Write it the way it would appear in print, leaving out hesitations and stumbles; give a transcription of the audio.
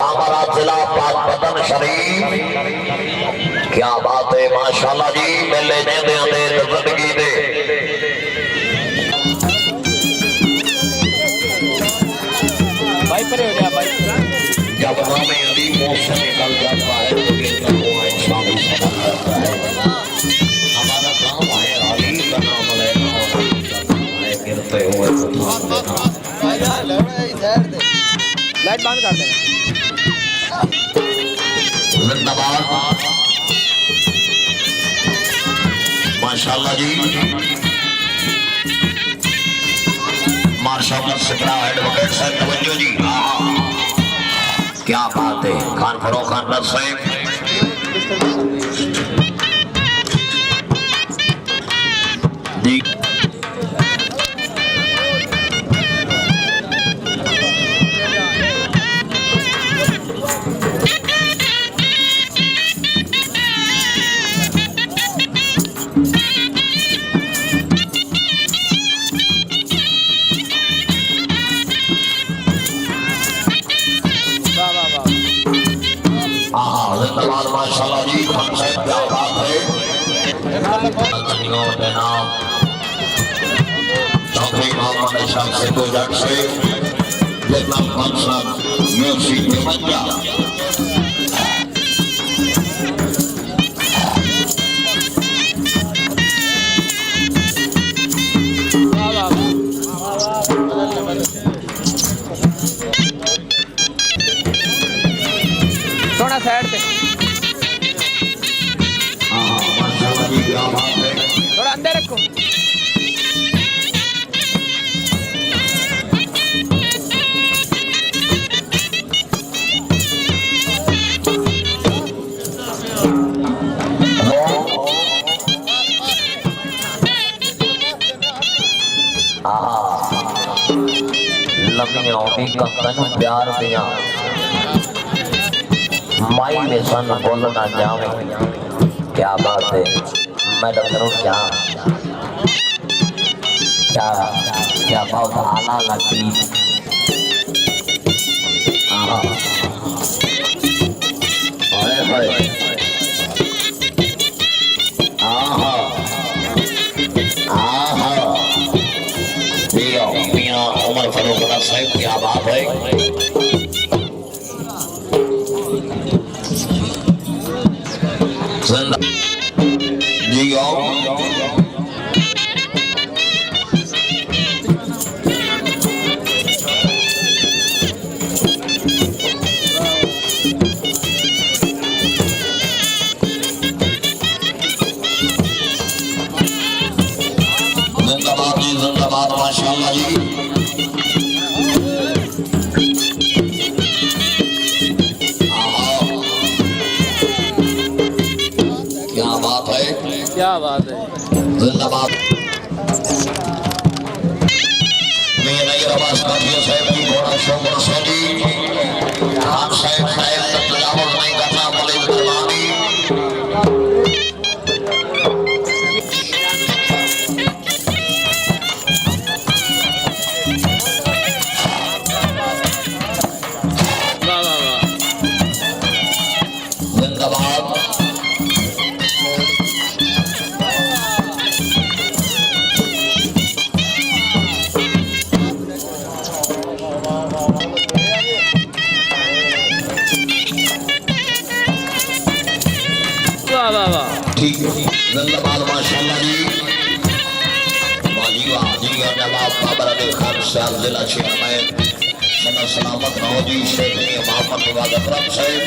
हमारा जिला पाकपतन शरीफ। क्या बात है माशाल्लाह जी, मेले देंदे आंदे जिंदगी दे भाई परे हो जा भाई। जब नामे अली मौसम निकल जाता है तो गिरता हुआ इंसान सफर करता है। हमारा गांव है अली का नाम लेना है गिरते हुए लाइट बंद कर देना। जिंदाबाद माशाल्लाह जी। मार्शल सिकरा एडवोकेट साहब तवज्जो जी। क्या बात है खान फरोख खान रस साहब। जी जिंदाबाद माशाल्लाह जी। खान साहब क्या बात है। चौधरी मोहम्मद अशरफ से दो जग से जितना खान साहब म्यूजिक में बन गया। थोड़ा साइड पे थोड़ा अंदर रखो। लम्बियों की कंकन प्यार दिया माई में सन बोलना जावे। क्या बात है मैडम करो क्या क्या क्या बहुत आला लगती। उमर फरूक साहब क्या बात है। जी आओ जिंदाबाद जी जिंदाबाद माशाल्लाह जी। क्या बात है क्या बात है। जिंदाबाद मैं नहीं रबास काफिया साहब की घोड़ा शोभा सोनी खान साहब साहब तजावुज नहीं करना बोले कुर्बानी। जिंदाबाद ठीक है जिंदाबाद माशाल्लाह जी। वाजी वाजी और जवाब बाबर अली खान साहब जिला छिया में सना सलामत रहो जी। शेख मोहम्मद नवाज अकरम साहब